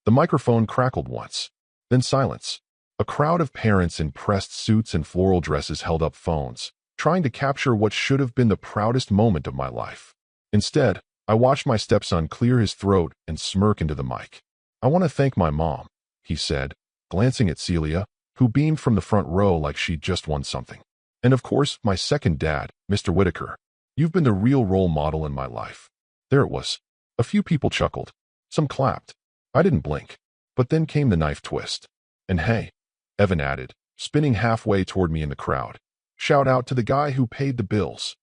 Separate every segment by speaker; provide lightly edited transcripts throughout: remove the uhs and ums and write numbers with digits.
Speaker 1: The microphone crackled once. Then silence. A crowd of parents in pressed suits and floral dresses held up phones, trying to capture what should have been the proudest moment of my life. Instead, I watched my stepson clear his throat and smirk into the mic. "I want to thank my mom," he said, glancing at Celia, who beamed from the front row like she'd just won something. "And of course, my second dad, Mr. Whitaker. You've been the real role model in my life." There it was. A few people chuckled. Some clapped. I didn't blink. But then came the knife twist. "And hey," Evan added, spinning halfway toward me in the crowd. "Shout out to the guy who paid the bills."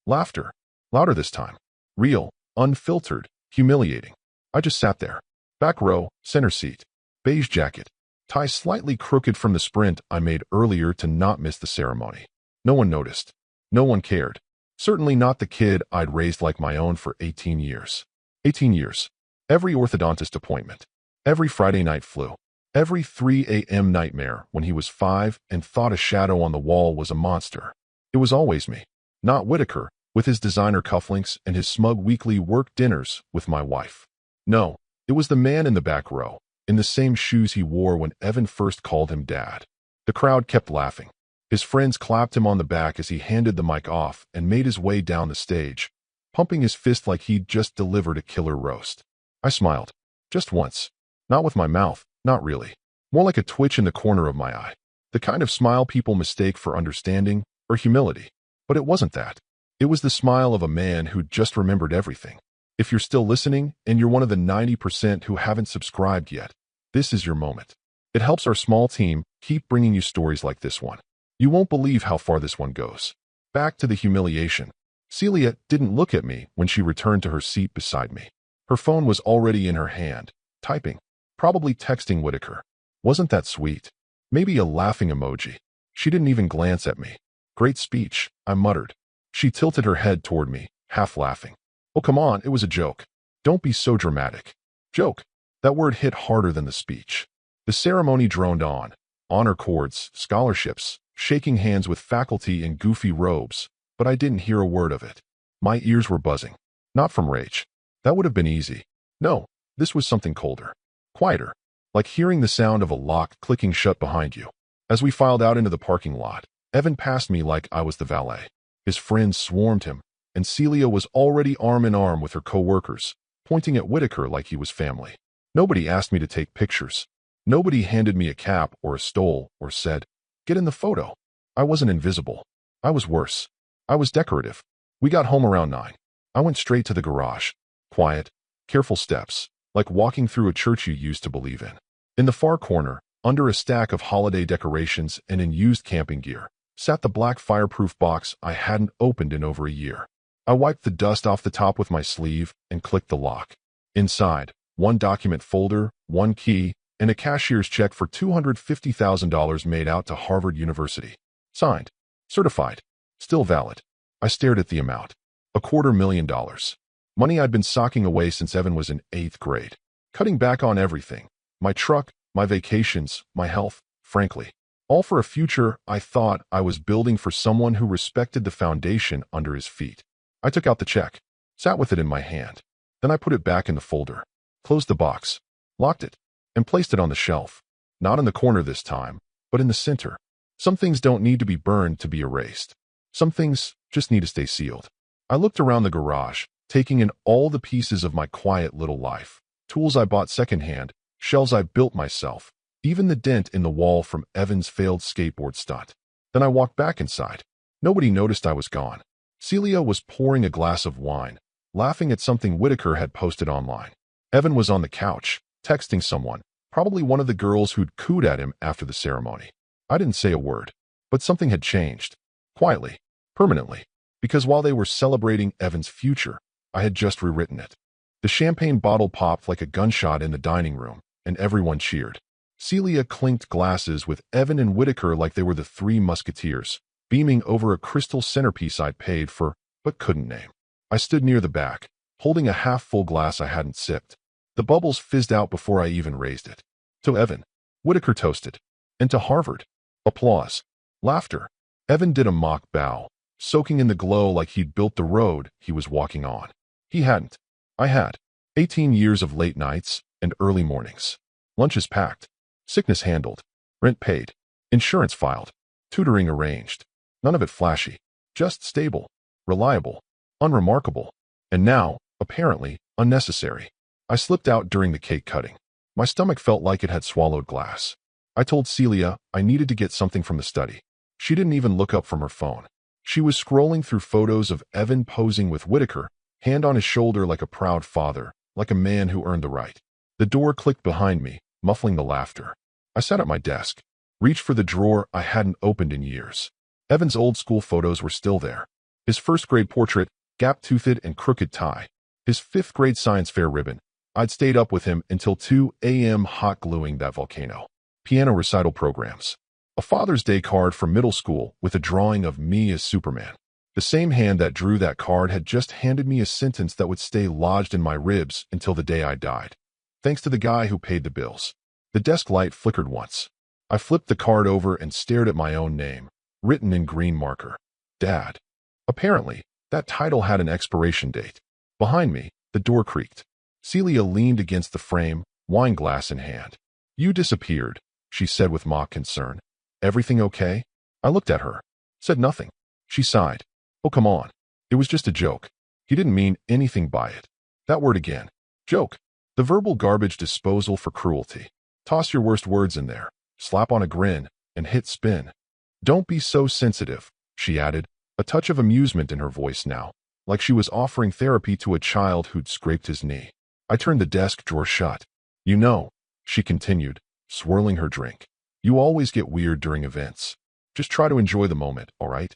Speaker 1: Laughter. Louder this time. Real, unfiltered, humiliating. I just sat there. Back row, center seat. Beige jacket. Tie slightly crooked from the sprint I made earlier to not miss the ceremony. No one noticed. No one cared. Certainly not the kid I'd raised like my own for 18 years. 18 years. Every orthodontist appointment. Every Friday night flu. Every 3 a.m. nightmare when he was 5 and thought a shadow on the wall was a monster. It was always me. Not Whitaker, with his designer cufflinks and his smug weekly work dinners with my wife. No, it was the man in the back row, in the same shoes he wore when Evan first called him dad. The crowd kept laughing. His friends clapped him on the back as he handed the mic off and made his way down the stage, pumping his fist like he'd just delivered a killer roast. I smiled. Just once. Not with my mouth, not really. More like a twitch in the corner of my eye. The kind of smile people mistake for understanding or humility. But it wasn't that. It was the smile of a man who'd just remembered everything. If you're still listening and you're one of the 90% who haven't subscribed yet, this is your moment. It helps our small team keep bringing you stories like this one. You won't believe how far this one goes. Back to the humiliation. Celia didn't look at me when she returned to her seat beside me. Her phone was already in her hand, typing, probably texting Whitaker. Wasn't that sweet? Maybe a laughing emoji. She didn't even glance at me. "Great speech," I muttered. She tilted her head toward me, half laughing. "Oh, come on, it was a joke. Don't be so dramatic." Joke. That word hit harder than the speech. The ceremony droned on. Honor cords, scholarships, shaking hands with faculty in goofy robes, but I didn't hear a word of it. My ears were buzzing. Not from rage. That would have been easy. No, this was something colder. Quieter. Like hearing the sound of a lock clicking shut behind you. As we filed out into the parking lot, Evan passed me like I was the valet. His friends swarmed him, and Celia was already arm in arm with her co-workers, pointing at Whitaker like he was family. Nobody asked me to take pictures. Nobody handed me a cap or a stole or said, "Get in the photo." I wasn't invisible. I was worse. I was decorative. We got home around 9. I went straight to the garage. Quiet, careful steps, like walking through a church you used to believe in. In the far corner, under a stack of holiday decorations and in used camping gear, sat the black fireproof box I hadn't opened in over a year. I wiped the dust off the top with my sleeve and clicked the lock. Inside, one document folder, one key, and a cashier's check for $250,000 made out to Harvard University. Signed. Certified. Still valid. I stared at the amount. $250,000. Money I'd been socking away since Evan was in 8th grade. Cutting back on everything. My truck, my vacations, my health, frankly. All for a future I thought I was building for someone who respected the foundation under his feet. I took out the check, sat with it in my hand. Then I put it back in the folder, closed the box, locked it, and placed it on the shelf. Not in the corner this time, but in the center. Some things don't need to be burned to be erased. Some things just need to stay sealed. I looked around the garage, taking in all the pieces of my quiet little life. Tools I bought secondhand, shelves I built myself, even the dent in the wall from Evan's failed skateboard stunt. Then I walked back inside. Nobody noticed I was gone. Celia was pouring a glass of wine, laughing at something Whitaker had posted online. Evan was on the couch, texting someone, probably one of the girls who'd cooed at him after the ceremony. I didn't say a word, but something had changed. Quietly, permanently, because while they were celebrating Evan's future, I had just rewritten it. The champagne bottle popped like a gunshot in the dining room, and everyone cheered. Celia clinked glasses with Evan and Whitaker like they were the Three Musketeers, beaming over a crystal centerpiece I'd paid for, but couldn't name. I stood near the back, holding a half-full glass I hadn't sipped. The bubbles fizzed out before I even raised it. To Evan, Whitaker toasted. And to Harvard. Applause. Laughter. Evan did a mock bow, soaking in the glow like he'd built the road he was walking on. He hadn't. I had. 18 years of late nights and early mornings. Lunches packed. Sickness handled. Rent paid. Insurance filed. Tutoring arranged. None of it flashy. Just stable. Reliable. Unremarkable. And now, apparently, unnecessary. I slipped out during the cake cutting. My stomach felt like it had swallowed glass. I told Celia I needed to get something from the study. She didn't even look up from her phone. She was scrolling through photos of Evan posing with Whitaker, hand on his shoulder like a proud father, like a man who earned the right. The door clicked behind me, muffling the laughter. I sat at my desk, reached for the drawer I hadn't opened in years. Evan's old school photos were still there. His first-grade portrait, gap-toothed and crooked tie. His fifth-grade science fair ribbon. I'd stayed up with him until 2 a.m. hot gluing that volcano. Piano recital programs. A Father's Day card from middle school with a drawing of me as Superman. The same hand that drew that card had just handed me a sentence that would stay lodged in my ribs until the day I died. Thanks to the guy who paid the bills. The desk light flickered once. I flipped the card over and stared at my own name, written in green marker. Dad. Apparently, that title had an expiration date. Behind me, the door creaked. Celia leaned against the frame, wine glass in hand. You disappeared, she said with mock concern. Everything okay? I looked at her. Said nothing. She sighed. Oh, come on. It was just a joke. He didn't mean anything by it. That word again. Joke. The verbal garbage disposal for cruelty. Toss your worst words in there, slap on a grin, and hit spin. Don't be so sensitive, she added, a touch of amusement in her voice now, like she was offering therapy to a child who'd scraped his knee. I turned the desk drawer shut. You know, she continued, swirling her drink. You always get weird during events. Just try to enjoy the moment, all right?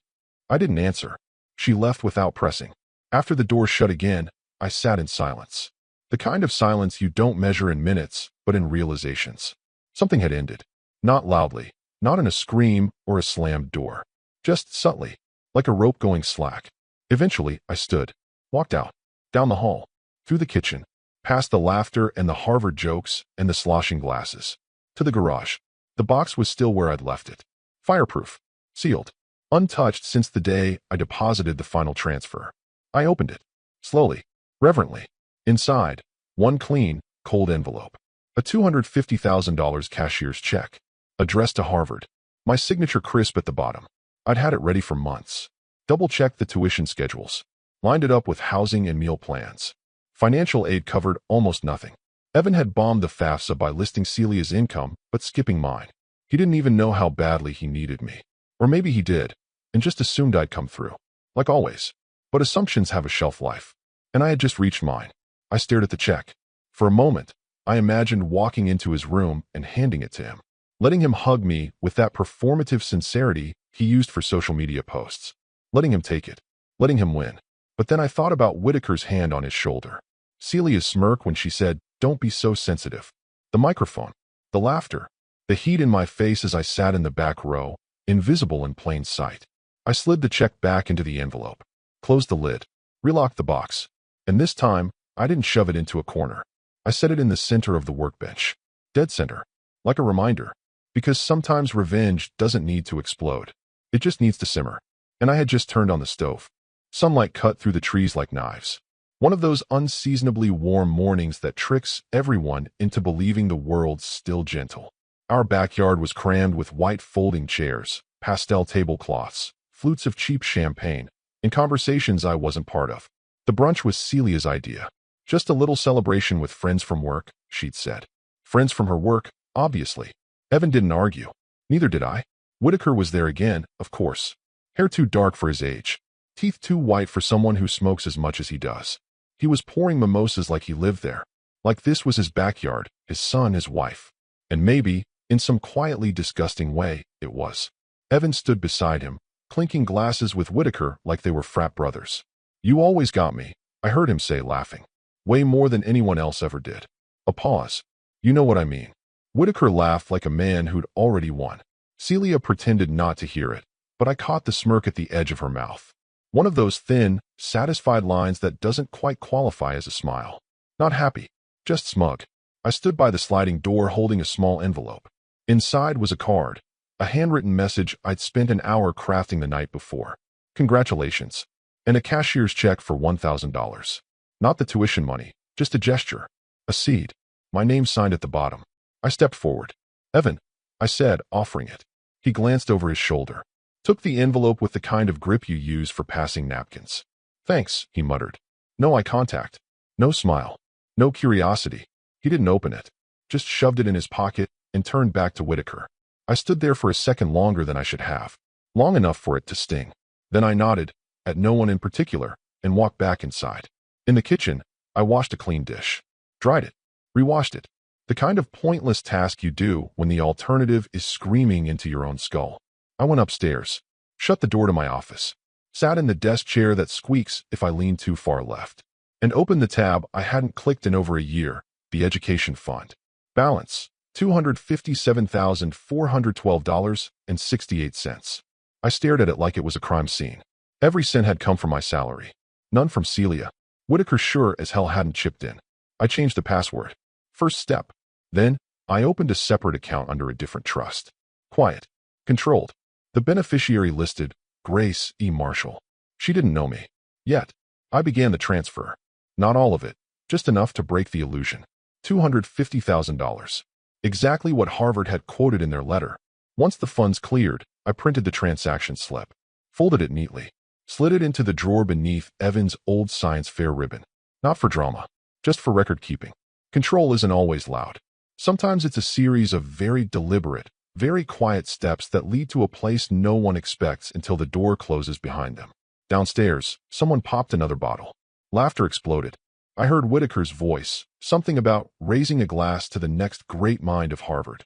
Speaker 1: I didn't answer. She left without pressing. After the door shut again, I sat in silence. The kind of silence you don't measure in minutes, but in realizations. Something had ended. Not loudly, not in a scream or a slammed door. Just subtly, like a rope going slack. Eventually, I stood, walked out, down the hall, through the kitchen, past the laughter and the Harvard jokes and the sloshing glasses, to the garage. The box was still where I'd left it. Fireproof. Sealed. Untouched since the day I deposited the final transfer. I opened it. Slowly. Reverently. Inside, one clean, cold envelope. A $250,000 cashier's check. Addressed to Harvard. My signature crisp at the bottom. I'd had it ready for months. Double-checked the tuition schedules. Lined it up with housing and meal plans. Financial aid covered almost nothing. Evan had bombed the FAFSA by listing Celia's income, but skipping mine. He didn't even know how badly he needed me. Or maybe he did, and just assumed I'd come through. Like always. But assumptions have a shelf life. And I had just reached mine. I stared at the check. For a moment, I imagined walking into his room and handing it to him. Letting him hug me with that performative sincerity he used for social media posts. Letting him take it. Letting him win. But then I thought about Whitaker's hand on his shoulder. Celia's smirk when she said, "Don't be so sensitive." The microphone. The laughter. The heat in my face as I sat in the back row, invisible in plain sight. I slid the check back into the envelope. Closed the lid. Relocked the box. And this time, I didn't shove it into a corner. I set it in the center of the workbench. Dead center. Like a reminder. Because sometimes revenge doesn't need to explode. It just needs to simmer. And I had just turned on the stove. Sunlight cut through the trees like knives. One of those unseasonably warm mornings that tricks everyone into believing the world's still gentle. Our backyard was crammed with white folding chairs, pastel tablecloths, flutes of cheap champagne, and conversations I wasn't part of. The brunch was Celia's idea. Just a little celebration with friends from work, she'd said. Friends from her work, obviously. Evan didn't argue. Neither did I. Whitaker was there again, of course. Hair too dark for his age. Teeth too white for someone who smokes as much as he does. He was pouring mimosas like he lived there. Like this was his backyard, his son, his wife. And maybe, in some quietly disgusting way, it was. Evan stood beside him, clinking glasses with Whitaker like they were frat brothers. "You always got me," I heard him say, laughing. "Way more than anyone else ever did." A pause. "You know what I mean." Whitaker laughed like a man who'd already won. Celia pretended not to hear it, but I caught the smirk at the edge of her mouth. One of those thin, satisfied lines that doesn't quite qualify as a smile. Not happy, just smug. I stood by the sliding door holding a small envelope. Inside was a card, a handwritten message I'd spent an hour crafting the night before. Congratulations. And a cashier's check for $1,000. Not the tuition money, just a gesture. A seed. My name signed at the bottom. I stepped forward. "Evan," I said, offering it. He glanced over his shoulder, took the envelope with the kind of grip you use for passing napkins. "Thanks," he muttered. No eye contact. No smile. No curiosity. He didn't open it. Just shoved it in his pocket and turned back to Whitaker. I stood there for a second longer than I should have. Long enough for it to sting. Then I nodded, at no one in particular, and walked back inside. In the kitchen, I washed a clean dish. Dried it. Rewashed it. The kind of pointless task you do when the alternative is screaming into your own skull. I went upstairs. Shut the door to my office. Sat in the desk chair that squeaks if I lean too far left. And opened the tab I hadn't clicked in over a year, the education fund. Balance, $257,412.68. I stared at it like it was a crime scene. Every cent had come from my salary. None from Celia. Whitaker sure as hell hadn't chipped in. I changed the password. First step. Then, I opened a separate account under a different trust. Quiet. Controlled. The beneficiary listed, Grace E. Marshall. She didn't know me. Yet, I began the transfer. Not all of it, just enough to break the illusion. $250,000. Exactly what Harvard had quoted in their letter. Once the funds cleared, I printed the transaction slip, folded it neatly, slid it into the drawer beneath Evan's old science fair ribbon. Not for drama, just for record keeping. Control isn't always loud. Sometimes it's a series of very deliberate, very quiet steps that lead to a place no one expects until the door closes behind them. Downstairs, someone popped another bottle. Laughter exploded. I heard Whitaker's voice, something about raising a glass to the next great mind of Harvard.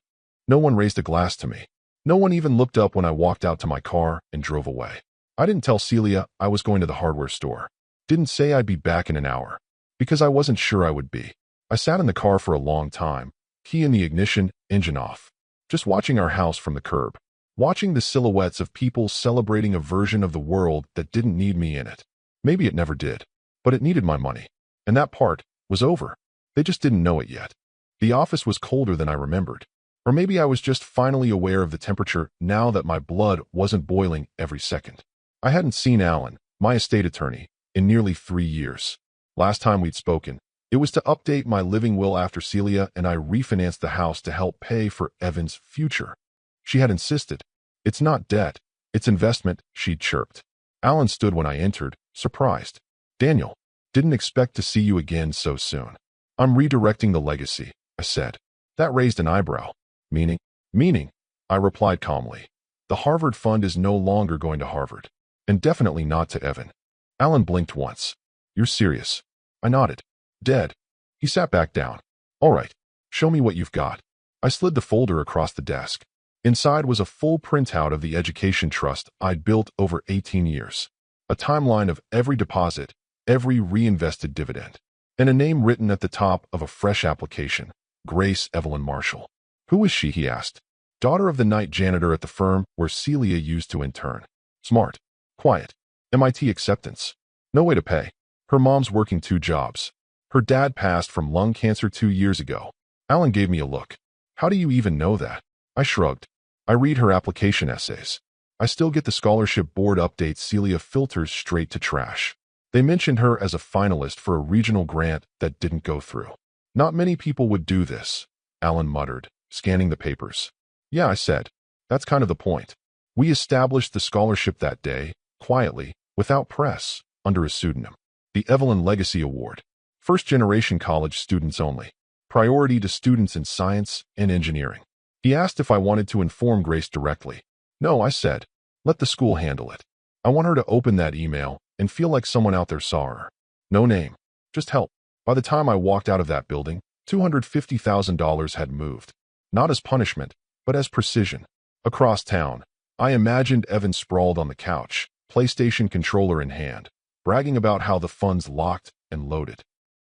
Speaker 1: No one raised a glass to me. No one even looked up when I walked out to my car and drove away. I didn't tell Celia I was going to the hardware store. Didn't say I'd be back in an hour. Because I wasn't sure I would be. I sat in the car for a long time, key in the ignition, engine off. Just watching our house from the curb. Watching the silhouettes of people celebrating a version of the world that didn't need me in it. Maybe it never did. But it needed my money. And that part was over. They just didn't know it yet. The office was colder than I remembered. Or maybe I was just finally aware of the temperature now that my blood wasn't boiling every second. I hadn't seen Alan, my estate attorney, in nearly 3 years. Last time we'd spoken, it was to update my living will after Celia and I refinanced the house to help pay for Evan's future. She had insisted. It's not debt, it's investment, she'd chirped. Alan stood when I entered, surprised. Daniel, didn't expect to see you again so soon. I'm redirecting the legacy, I said. That raised an eyebrow. Meaning, I replied calmly. The Harvard Fund is no longer going to Harvard. And definitely not to Evan. Alan blinked once. You're serious? I nodded. Dead. He sat back down. All right, show me what you've got. I slid the folder across the desk. Inside was a full printout of the education trust I'd built over 18 years. A timeline of every deposit, every reinvested dividend, and a name written at the top of a fresh application, Grace Evelyn Marshall. Who is she, he asked. Daughter of the night janitor at the firm where Celia used to intern. Smart. Quiet. MIT acceptance. No way to pay. Her mom's working 2 jobs. Her dad passed from lung cancer 2 years ago. Alan gave me a look. How do you even know that? I shrugged. I read her application essays. I still get the scholarship board updates Celia filters straight to trash. They mentioned her as a finalist for a regional grant that didn't go through. Not many people would do this, Alan muttered, scanning the papers. Yeah, I said. That's kind of the point. We established the scholarship that day, quietly, without press, under a pseudonym. The Evelyn Legacy Award. First-generation college students only. Priority to students in science and engineering. He asked if I wanted to inform Grace directly. No, I said. Let the school handle it. I want her to open that email and feel like someone out there saw her. No name. Just help. By the time I walked out of that building, $250,000 had moved. Not as punishment, but as precision. Across town, I imagined Evan sprawled on the couch, PlayStation controller in hand, bragging about how the funds locked and loaded.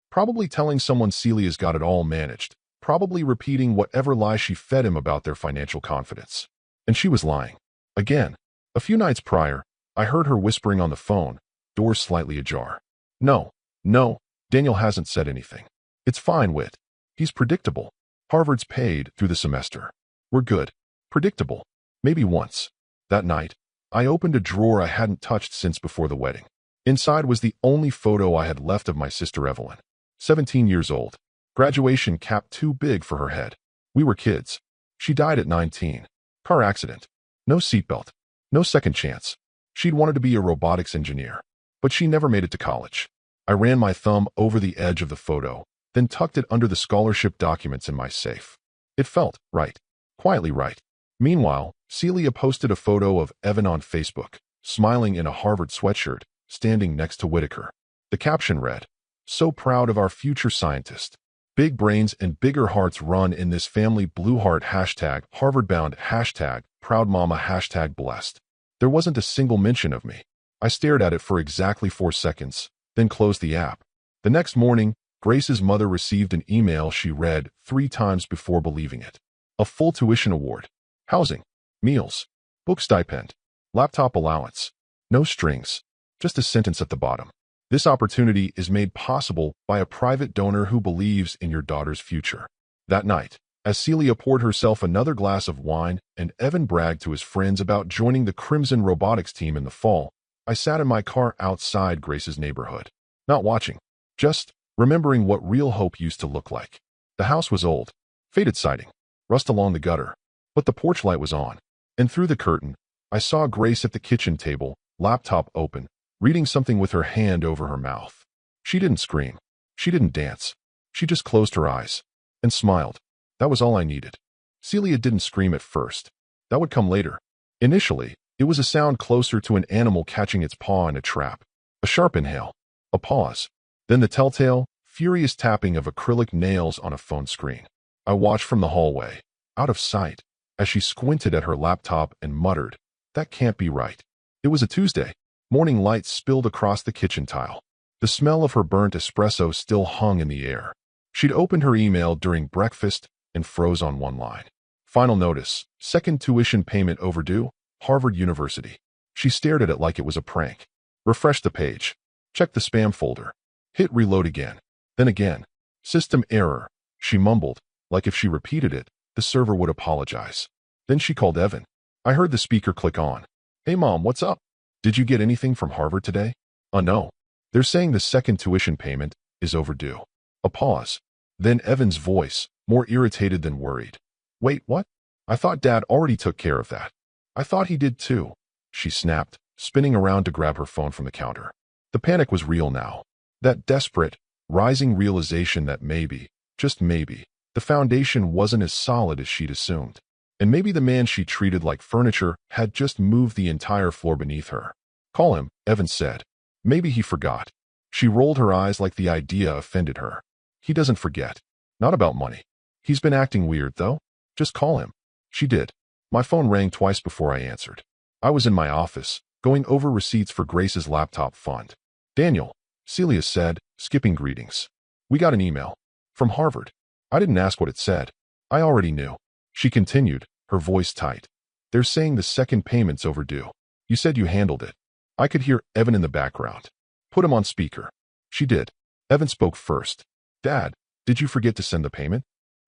Speaker 1: Probably telling someone Celia's got it all managed, probably repeating whatever lie she fed him about their financial confidence. And she was lying. Again. A few nights prior, I heard her whispering on the phone, doors slightly ajar. No, Daniel hasn't said anything. It's fine, Whit. He's predictable. Harvard's paid through the semester. We're good. Predictable. Maybe once. That night, I opened a drawer I hadn't touched since before the wedding. Inside was the only photo I had left of my sister Evelyn. 17 years old. Graduation cap too big for her head. We were kids. She died at 19. Car accident. No seatbelt. No second chance. She'd wanted to be a robotics engineer, but she never made it to college. I ran my thumb over the edge of the photo, then tucked it under the scholarship documents in my safe. It felt right. Quietly right. Meanwhile, Celia posted a photo of Evan on Facebook, smiling in a Harvard sweatshirt, standing next to Whitaker. The caption read, "So proud of our future scientist. Big brains and bigger hearts run in this family. Blue heart hashtag Harvard-bound hashtag proud mama hashtag blessed." There wasn't a single mention of me. I stared at it for exactly 4 seconds, then closed the app. The next morning, Grace's mother received an email she read 3 times before believing it. A full tuition award. Housing. Meals. Book stipend. Laptop allowance. No strings. Just a sentence at the bottom. This opportunity is made possible by a private donor who believes in your daughter's future. That night, as Celia poured herself another glass of wine and Evan bragged to his friends about joining the Crimson Robotics team in the fall, I sat in my car outside Grace's neighborhood. Not watching. Just remembering what real hope used to look like. The house was old. Faded siding. Rust along the gutter. But the porch light was on. And through the curtain, I saw Grace at the kitchen table, laptop open, reading something with her hand over her mouth. She didn't scream. She didn't dance. She just closed her eyes and smiled. That was all I needed. Celia didn't scream at first. That would come later. Initially, it was a sound closer to an animal catching its paw in a trap. A sharp inhale. A pause. Then the telltale, furious tapping of acrylic nails on a phone screen. I watched from the hallway, out of sight, as she squinted at her laptop and muttered, "That can't be right." It was a Tuesday. Morning light spilled across the kitchen tile. The smell of her burnt espresso still hung in the air. She'd opened her email during breakfast and froze on one line. Final notice, second tuition payment overdue, Harvard University. She stared at it like it was a prank. Refreshed the page. Checked the spam folder. Hit reload again. Then again. System error. She mumbled, like if she repeated it, the server would apologize. Then she called Evan. I heard the speaker click on. "Hey Mom, what's up? Did you get anything from Harvard today?" No. They're saying the second tuition payment is overdue." A pause. Then Evan's voice, more irritated than worried. "Wait, what? I thought Dad already took care of that." "I thought he did too," she snapped, spinning around to grab her phone from the counter. The panic was real now. That desperate, rising realization that maybe, just maybe, the foundation wasn't as solid as she'd assumed. And maybe the man she treated like furniture had just moved the entire floor beneath her. "Call him," Evan said. Maybe he forgot. She rolled her eyes like the idea offended her. "He doesn't forget. Not about money. He's been acting weird, though. Just call him." She did. My phone rang twice before I answered. I was in my office, going over receipts for Grace's laptop fund. "Daniel," Celia said, skipping greetings. "We got an email. From Harvard." I didn't ask what it said. I already knew. She continued, her voice tight. "They're saying the second payment's overdue. You said you handled it." I could hear Evan in the background. "Put him on speaker." She did. Evan spoke first. "Dad, did you forget to send the payment?"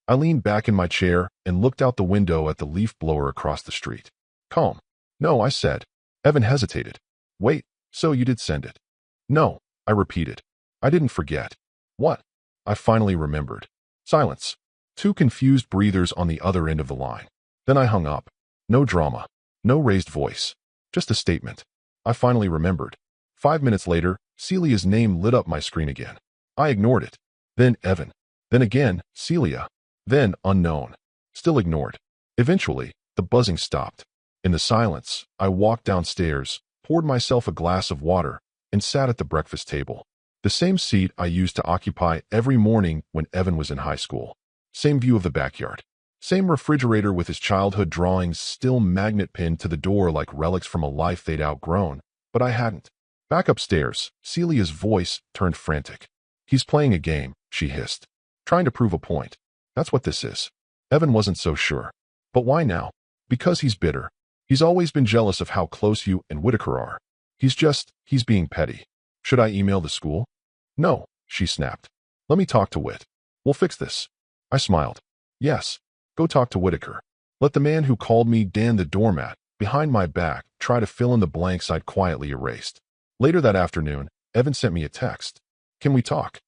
Speaker 1: I leaned back in my chair and looked out the window at the leaf blower across the street. "Calm." "No," I said. Evan hesitated. "Wait, so you did send it?" "No," I repeated. "I didn't forget." "What?" I finally remembered. Silence. 2 confused breathers on the other end of the line. Then I hung up. No drama. No raised voice. Just a statement. I finally remembered. 5 minutes later, Celia's name lit up my screen again. I ignored it. Then Evan. Then again, Celia. Then unknown. Still ignored. Eventually, the buzzing stopped. In the silence, I walked downstairs, poured myself a glass of water, and sat at the breakfast table. The same seat I used to occupy every morning when Evan was in high school. Same view of the backyard. Same refrigerator with his childhood drawings still magnet pinned to the door like relics from a life they'd outgrown, but I hadn't. Back upstairs, Celia's voice turned frantic. "He's playing a game," she hissed. "Trying to prove a point. That's what this is." Evan wasn't so sure. "But why now?" "Because he's bitter. He's always been jealous of how close you and Whitaker are. He's being petty." "Should I email the school?" "No," she snapped. "Let me talk to Whit. We'll fix this." I smiled. "Yes, go talk to Whitaker. Let the man who called me Dan the doormat behind my back try to fill in the blanks I'd quietly erased." Later that afternoon, Evan sent me a text. "Can we talk?"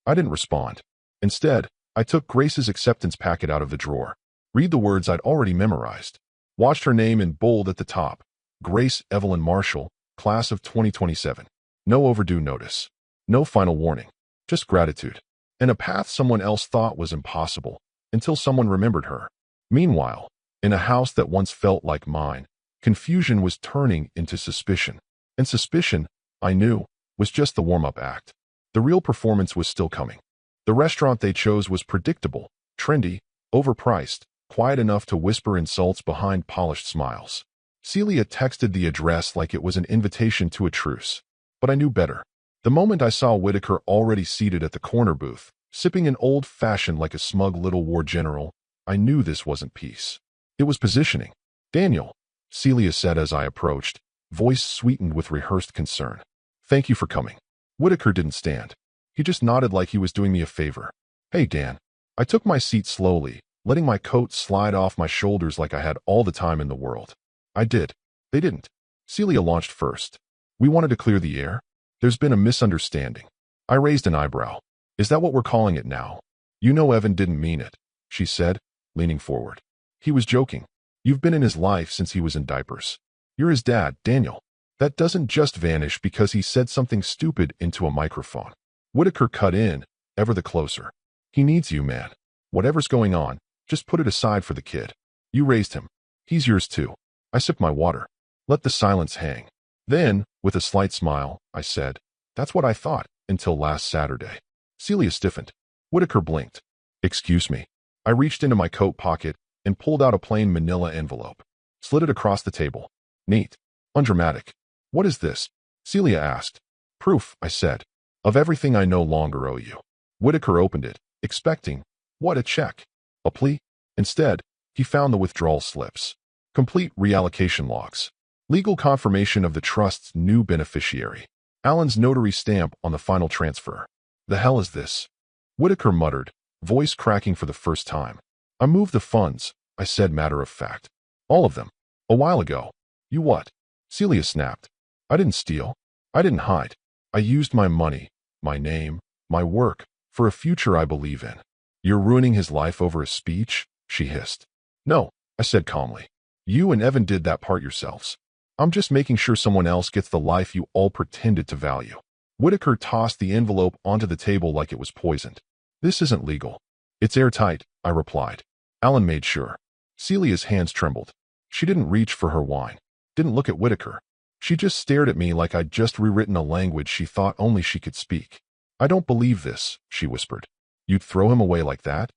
Speaker 1: I didn't respond. Instead, I took Grace's acceptance packet out of the drawer. Read the words I'd already memorized. Watched her name in bold at the top. Grace Evelyn Marshall, class of 2027. No overdue notice. No final warning. Just gratitude. And a path someone else thought was impossible, until someone remembered her. Meanwhile, in a house that once felt like mine, confusion was turning into suspicion. And suspicion, I knew, was just the warm-up act. The real performance was still coming. The restaurant they chose was predictable, trendy, overpriced, quiet enough to whisper insults behind polished smiles. Celia texted the address like it was an invitation to a truce. But I knew better. The moment I saw Whitaker already seated at the corner booth, sipping an old-fashioned like a smug little war general, I knew this wasn't peace. It was positioning. "Daniel," Celia said as I approached, voice sweetened with rehearsed concern. "Thank you for coming." Whitaker didn't stand. He just nodded like he was doing me a favor. "Hey, Dan." I took my seat slowly, letting my coat slide off my shoulders like I had all the time in the world. "I did." "They didn't." Celia launched first. "We wanted to clear the air. There's been a misunderstanding." I raised an eyebrow. "Is that what we're calling it now?" "You know Evan didn't mean it," she said, leaning forward. "He was joking. You've been in his life since he was in diapers. You're his dad, Daniel. That doesn't just vanish because he said something stupid into a microphone." Whitaker cut in, ever the closer. "He needs you, man. Whatever's going on, just put it aside for the kid. You raised him. He's yours too." I sipped my water. Let the silence hang. Then, with a slight smile, I said, "That's what I thought, until last Saturday." Celia stiffened. Whitaker blinked. "Excuse me." I reached into my coat pocket and pulled out a plain manila envelope. Slid it across the table. "Neat. Undramatic. What is this?" Celia asked. "Proof," I said, "of everything I no longer owe you." Whitaker opened it, expecting, what, a check? A plea? Instead, he found the withdrawal slips. Complete reallocation logs. Legal confirmation of the trust's new beneficiary. Alan's notary stamp on the final transfer. "The hell is this?" Whitaker muttered, voice cracking for the first time. "I moved the funds," I said matter of fact. "All of them. A while ago." "You what?" Celia snapped. "I didn't steal. I didn't hide. I used my money, my name, my work, for a future I believe in." "You're ruining his life over a speech?" she hissed. "No," I said calmly. "You and Evan did that part yourselves. I'm just making sure someone else gets the life you all pretended to value." Whitaker tossed the envelope onto the table like it was poisoned. "This isn't legal." "It's airtight," I replied. Alan made sure. Celia's hands trembled. She didn't reach for her wine. Didn't look at Whitaker. She just stared at me like I'd just rewritten a language she thought only she could speak. "I don't believe this," she whispered. "You'd throw him away like that?"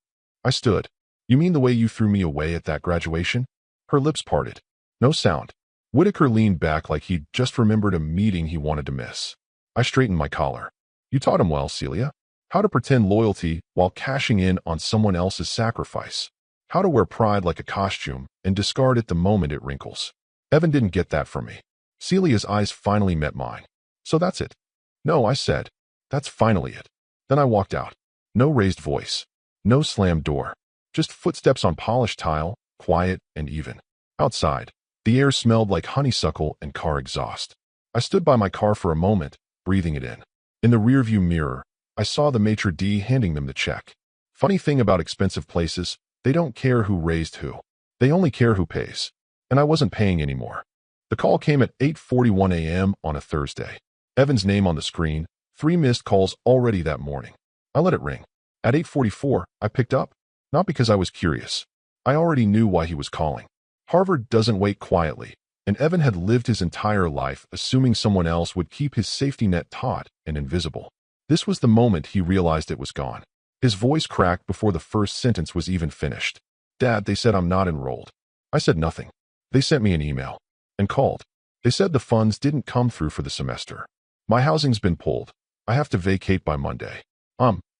Speaker 1: I stood. "You mean the way you threw me away at that graduation?" Her lips parted. No sound. Whitaker leaned back like he'd just remembered a meeting he wanted to miss. I straightened my collar. "You taught him well, Celia. How to pretend loyalty while cashing in on someone else's sacrifice. How to wear pride like a costume and discard it the moment it wrinkles. Evan didn't get that from me." Celia's eyes finally met mine. "So that's it?" "No," I said. "That's finally it." Then I walked out. No raised voice. No slammed door. Just footsteps on polished tile, quiet and even. Outside, the air smelled like honeysuckle and car exhaust. I stood by my car for a moment, breathing it in. In the rearview mirror, I saw the maitre d' handing them the check. Funny thing about expensive places, they don't care who raised who. They only care who pays. And I wasn't paying anymore. The call came at 8:41 a.m. on a Thursday. Evan's name on the screen, 3 missed calls already that morning. I let it ring. At 8:44, I picked up. Not because I was curious. I already knew why he was calling. Harvard doesn't wait quietly, and Evan had lived his entire life assuming someone else would keep his safety net taut and invisible. This was the moment he realized it was gone. His voice cracked before the first sentence was even finished. "Dad, they said I'm not enrolled." I said nothing. "They sent me an email. And called. They said the funds didn't come through for the semester. My housing's been pulled. I have to vacate by Monday."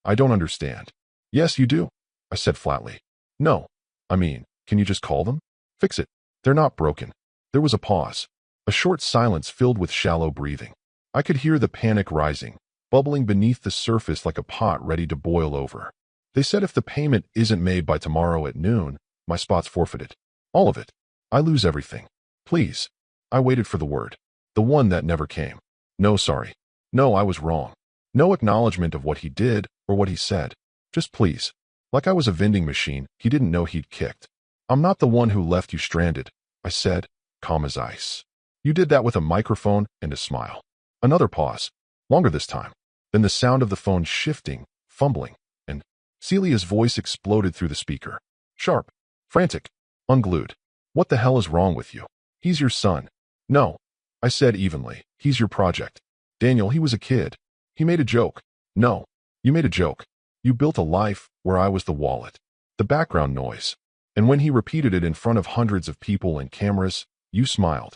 Speaker 1: I don't understand." "Yes, you do," I said flatly. "No. I mean, can you just call them? Fix it. They're not broken." There was a pause. A short silence filled with shallow breathing. I could hear the panic rising, bubbling beneath the surface like a pot ready to boil over. "They said if the payment isn't made by tomorrow at noon, my spot's forfeited. All of it. I lose everything. Please." I waited for the word. The one that never came. "No, sorry. No, I was wrong." No acknowledgement of what he did or what he said. Just please. Like I was a vending machine he didn't know he'd kicked. I'm not the one who left you stranded, I said, calm as ice. You did that with a microphone and a smile. Another pause, longer this time. Then the sound of the phone shifting, fumbling, and Celia's voice exploded through the speaker. Sharp, frantic, unglued. What the hell is wrong with you? He's your son. No, I said evenly. He's your project. Daniel, he was a kid. He made a joke. No, you made a joke. You built a life where I was the wallet. The background noise. And when he repeated it in front of hundreds of people and cameras, you smiled.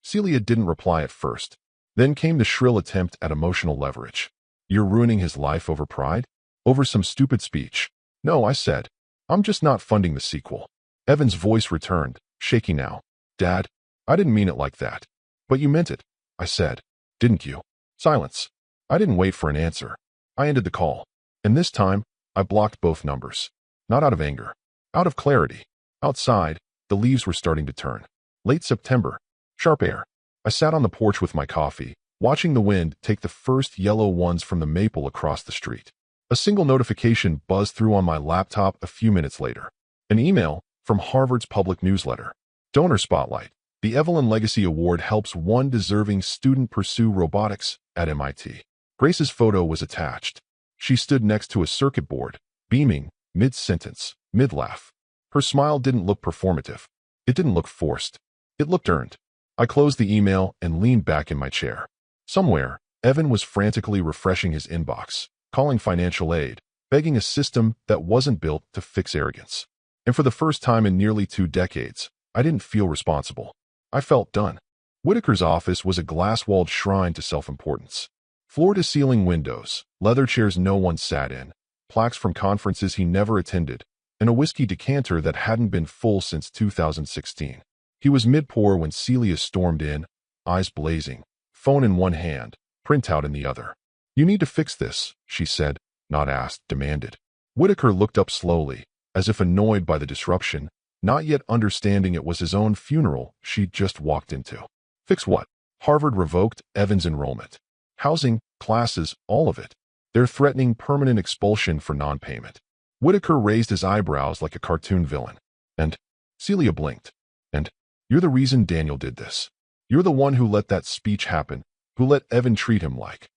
Speaker 1: Celia didn't reply at first. Then came the shrill attempt at emotional leverage. You're ruining his life over pride? Over some stupid speech? No, I said. I'm just not funding the sequel. Evan's voice returned, shaky now. Dad, I didn't mean it like that. But you meant it, I said. Didn't you? Silence. I didn't wait for an answer. I ended the call. And this time, I blocked both numbers. Not out of anger. Out of clarity. Outside, the leaves were starting to turn. Late September. Sharp air. I sat on the porch with my coffee, watching the wind take the first yellow ones from the maple across the street. A single notification buzzed through on my laptop a few minutes later. An email from Harvard's public newsletter. Donor Spotlight. The Evelyn Legacy Award helps one deserving student pursue robotics at MIT. Grace's photo was attached. She stood next to a circuit board, beaming, mid-sentence, mid-laugh. Her smile didn't look performative. It didn't look forced. It looked earned. I closed the email and leaned back in my chair. Somewhere, Evan was frantically refreshing his inbox, calling financial aid, begging a system that wasn't built to fix arrogance. And for the first time in nearly 2 decades, I didn't feel responsible. I felt done. Whitaker's office was a glass-walled shrine to self-importance. Floor-to-ceiling windows, leather chairs no one sat in, plaques from conferences he never attended, and a whiskey decanter that hadn't been full since 2016. He was mid-pour when Celia stormed in, eyes blazing, phone in one hand, printout in the other. You need to fix this, she said, not asked, demanded. Whitaker looked up slowly, as if annoyed by the disruption, not yet understanding it was his own funeral she'd just walked into. Fix what? Harvard revoked Evan's enrollment. Housing, classes, all of it. They're threatening permanent expulsion for non-payment. Whitaker raised his eyebrows like a cartoon villain. And Celia blinked. And you're the reason Daniel did this. You're the one who let that speech happen, who let Evan treat him like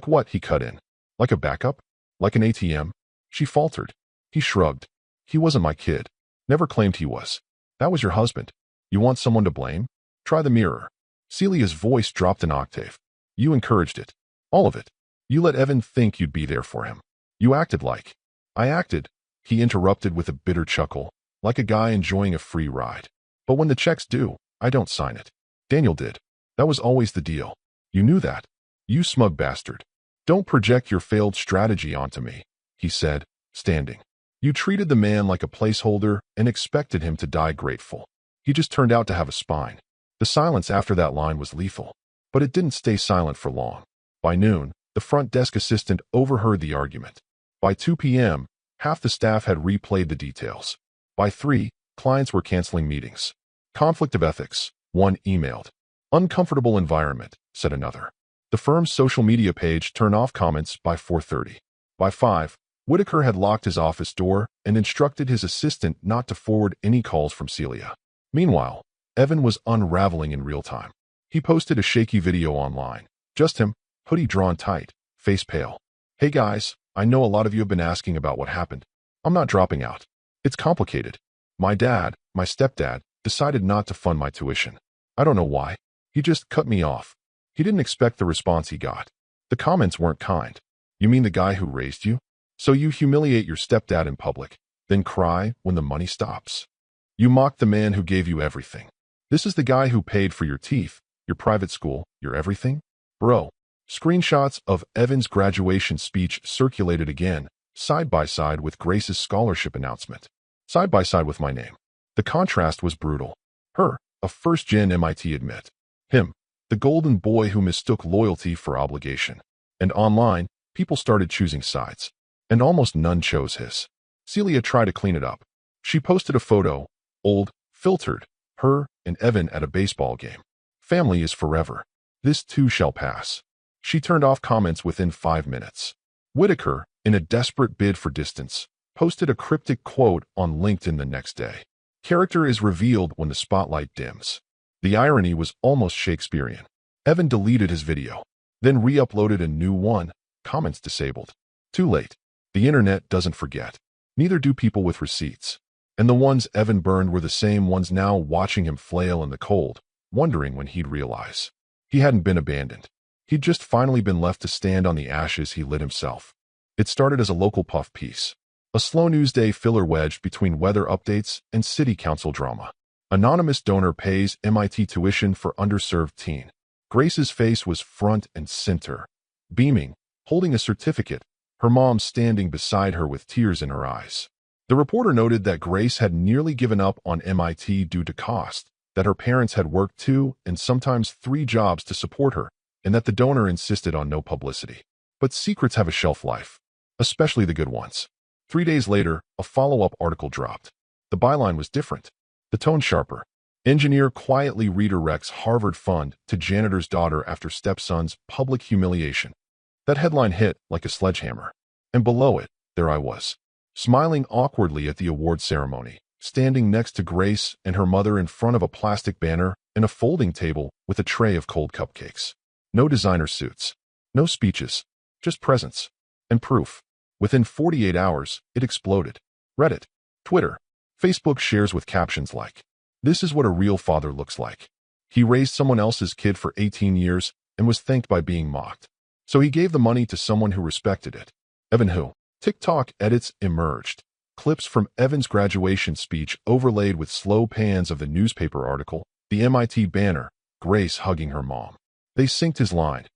Speaker 1: what, he cut in. Like a backup? Like an ATM? She faltered. He shrugged. He wasn't my kid. Never claimed he was. That was your husband. You want someone to blame? Try the mirror. Celia's voice dropped an octave. You encouraged it. All of it. You let Evan think you'd be there for him. You acted like. I acted, he interrupted with a bitter chuckle, like a guy enjoying a free ride. But when the check's due, I don't sign it. Daniel did. That was always the deal. You knew that. You smug bastard. Don't project your failed strategy onto me, he said, standing. You treated the man like a placeholder and expected him to die grateful. He just turned out to have a spine. The silence after that line was lethal. But it didn't stay silent for long. By noon, the front desk assistant overheard the argument. By 2 p.m., half the staff had replayed the details. By 3, clients were canceling meetings. Conflict of ethics, one emailed. Uncomfortable environment, said another. The firm's social media page turned off comments by 4:30. By 5, Whitaker had locked his office door and instructed his assistant not to forward any calls from Celia. Meanwhile, Evan was unraveling in real time. He posted a shaky video online. Just him, hoodie drawn tight, face pale. Hey guys, I know a lot of you have been asking about what happened. I'm not dropping out. It's complicated. My stepdad, decided not to fund my tuition. I don't know why. He just cut me off. He didn't expect the response he got. The comments weren't kind. You mean the guy who raised you? So you humiliate your stepdad in public, then cry when the money stops. You mock the man who gave you everything. This is the guy who paid for your teeth, your private school, your everything? Bro. Screenshots of Evan's graduation speech circulated again, side by side with Grace's scholarship announcement. Side by side with my name. The contrast was brutal. Her, a first-gen MIT admit. Him, the golden boy who mistook loyalty for obligation. And online, people started choosing sides. And almost none chose his. Celia tried to clean it up. She posted a photo, old, filtered, her and Evan at a baseball game. Family is forever. This too shall pass. She turned off comments within 5 minutes. Whitaker, in a desperate bid for distance, posted a cryptic quote on LinkedIn the next day. Character is revealed when the spotlight dims. The irony was almost Shakespearean. Evan deleted his video, then re-uploaded a new one, comments disabled. Too late. The internet doesn't forget. Neither do people with receipts. And the ones Evan burned were the same ones now watching him flail in the cold, wondering when he'd realize. He hadn't been abandoned. He'd just finally been left to stand on the ashes he lit himself. It started as a local puff piece. A slow news day filler wedged between weather updates and city council drama. Anonymous donor pays MIT tuition for underserved teen. Grace's face was front and center, beaming, holding a certificate, her mom standing beside her with tears in her eyes. The reporter noted that Grace had nearly given up on MIT due to cost, that her parents had worked 2 and sometimes 3 jobs to support her, and that the donor insisted on no publicity. But secrets have a shelf life, especially the good ones. 3 days later, a follow-up article dropped. The byline was different, the tone sharper. Engineer quietly redirects Harvard fund to janitor's daughter after stepson's public humiliation. That headline hit like a sledgehammer. And below it, there I was, smiling awkwardly at the award ceremony, standing next to Grace and her mother in front of a plastic banner and a folding table with a tray of cold cupcakes. No designer suits, no speeches, just presents and proof. Within 48 hours, it exploded. Reddit, Twitter, Facebook shares with captions like, "This is what a real father looks like. He raised someone else's kid for 18 years and was thanked by being mocked. So he gave the money to someone who respected it." Evan who? TikTok edits emerged. Clips from Evan's graduation speech overlaid with slow pans of the newspaper article, the MIT banner, Grace hugging her mom. They synced his line,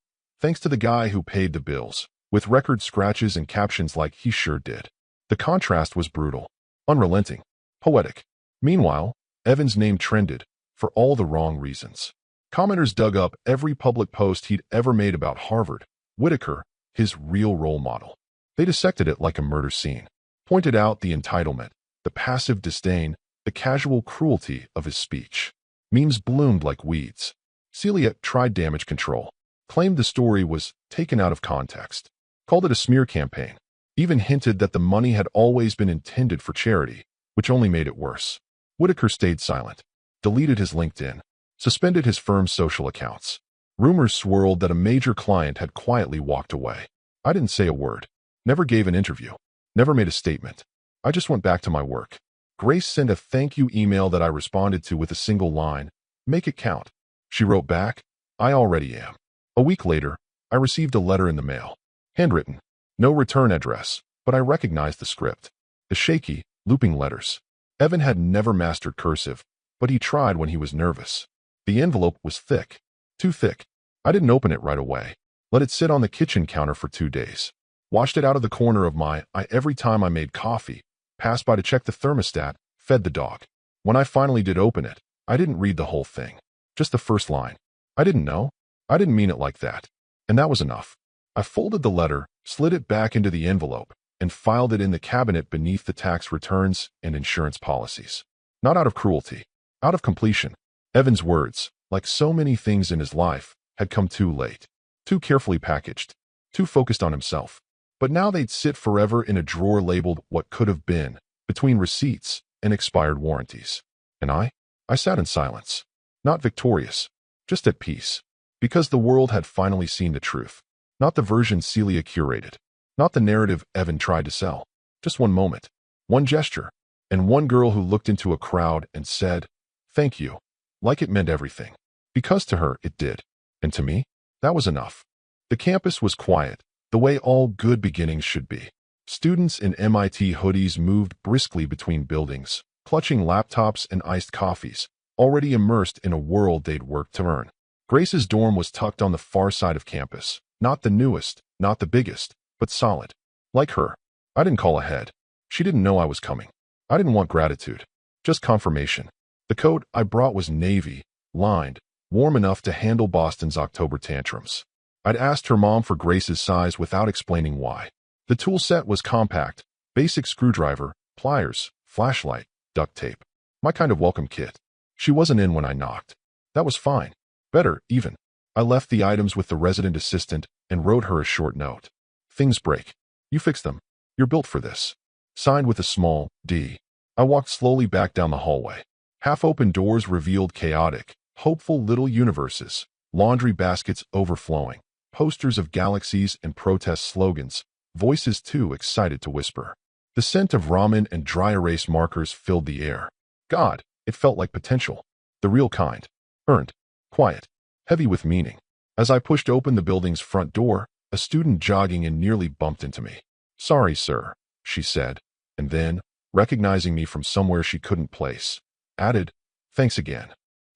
Speaker 1: "Thanks to the guy who paid the bills," with record scratches and captions like, "He sure did." The contrast was brutal, unrelenting, poetic. Meanwhile, Evan's name trended, for all the wrong reasons. Commenters dug up every public post he'd ever made about Harvard, Whitaker, his real role model. They dissected it like a murder scene, pointed out the entitlement, the passive disdain, the casual cruelty of his speech. Memes bloomed like weeds. Celia tried damage control, claimed the story was taken out of context, called it a smear campaign, even hinted that the money had always been intended for charity, which only made it worse. Whitaker stayed silent, deleted his LinkedIn, suspended his firm's social accounts. Rumors swirled that a major client had quietly walked away. I didn't say a word, never gave an interview, never made a statement. I just went back to my work. Grace sent a thank you email that I responded to with a single line, "Make it count." She wrote back, "I already am." A week later, I received a letter in the mail. Handwritten, no return address, but I recognized the script. The shaky, looping letters. Evan had never mastered cursive, but he tried when he was nervous. The envelope was thick, too thick. I didn't open it right away. Let it sit on the kitchen counter for 2 days. Washed it out of the corner of my eye every time I made coffee, passed by to check the thermostat, fed the dog. When I finally did open it, I didn't read the whole thing. Just the first line. I didn't know. I didn't mean it like that. And that was enough. I folded the letter, slid it back into the envelope, and filed it in the cabinet beneath the tax returns and insurance policies. Not out of cruelty, out of completion. Evan's words, like so many things in his life, had come too late, too carefully packaged, too focused on himself. But now they'd sit forever in a drawer labeled "What Could Have Been," between receipts and expired warranties. And I sat in silence, not victorious, just at peace, because the world had finally seen the truth. Not the version Celia curated, not the narrative Evan tried to sell. Just one moment, one gesture, and one girl who looked into a crowd and said, "Thank you," like it meant everything. Because to her it did. And to me, that was enough. The campus was quiet, the way all good beginnings should be. Students in MIT hoodies moved briskly between buildings, clutching laptops and iced coffees, already immersed in a world they'd worked to earn. Grace's dorm was tucked on the far side of campus, not the newest, not the biggest, but solid. Like her, I didn't call ahead. She didn't know I was coming. I didn't want gratitude, just confirmation. The coat I brought was navy, lined, warm enough to handle Boston's October tantrums. I'd asked her mom for Grace's size without explaining why. The tool set was compact, basic screwdriver, pliers, flashlight, duct tape. My kind of welcome kit. She wasn't in when I knocked. That was fine. Better, even. I left the items with the resident assistant and wrote her a short note. "Things break. You fix them. You're built for this." Signed with a small D. I walked slowly back down the hallway. Half-open doors revealed chaotic, hopeful little universes, laundry baskets overflowing, posters of galaxies and protest slogans, voices too excited to whisper. The scent of ramen and dry erase markers filled the air. God, it felt like potential. The real kind. Earned. Quiet. Heavy with meaning. As I pushed open the building's front door, a student jogging in nearly bumped into me. "Sorry, sir," she said, and then, recognizing me from somewhere she couldn't place, added, "Thanks again."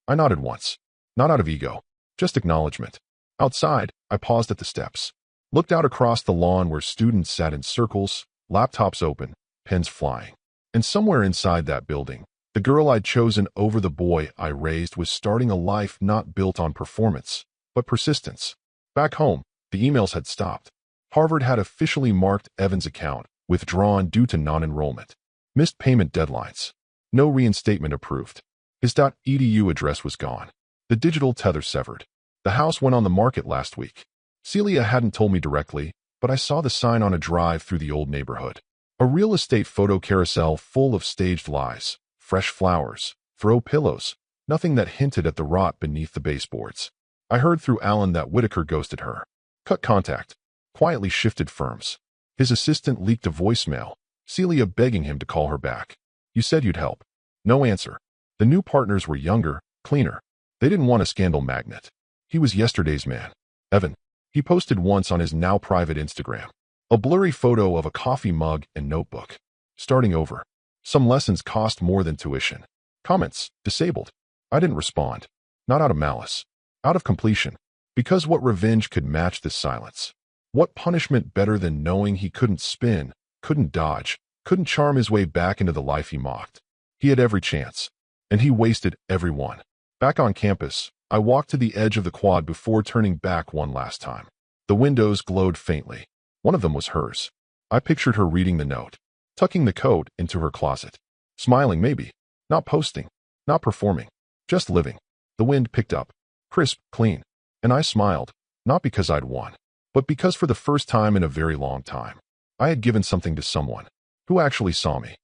Speaker 1: I nodded once. Not out of ego, just acknowledgement. Outside, I paused at the steps, looked out across the lawn where students sat in circles, laptops open, pens flying. And somewhere inside that building, the girl I'd chosen over the boy I raised was starting a life not built on performance, but persistence. Back home, the emails had stopped. Harvard had officially marked Evan's account withdrawn due to non-enrollment. Missed payment deadlines. No reinstatement approved. His .edu address was gone. The digital tether severed. The house went on the market last week. Celia hadn't told me directly, but I saw the sign on a drive through the old neighborhood. A real estate photo carousel full of staged lies, fresh flowers, throw pillows, nothing that hinted at the rot beneath the baseboards. I heard through Alan that Whitaker ghosted her. Cut contact. Quietly shifted firms. His assistant leaked a voicemail, Celia begging him to call her back. "You said you'd help." No answer. The new partners were younger, cleaner. They didn't want a scandal magnet. He was yesterday's man. Evan. He posted once on his now private Instagram. A blurry photo of a coffee mug and notebook. Starting over. Some lessons cost more than tuition. Comments, disabled. I didn't respond. Not out of malice. Out of completion. Because what revenge could match this silence? What punishment better than knowing he couldn't spin, couldn't dodge, couldn't charm his way back into the life he mocked? He had every chance. And he wasted every one. Back on campus, I walked to the edge of the quad before turning back one last time. The windows glowed faintly. One of them was hers. I pictured her reading the note, tucking the coat into her closet. Smiling maybe. Not posting. Not performing. Just living. The wind picked up. Crisp, clean. And I smiled, not because I'd won, but because for the first time in a very long time, I had given something to someone who actually saw me.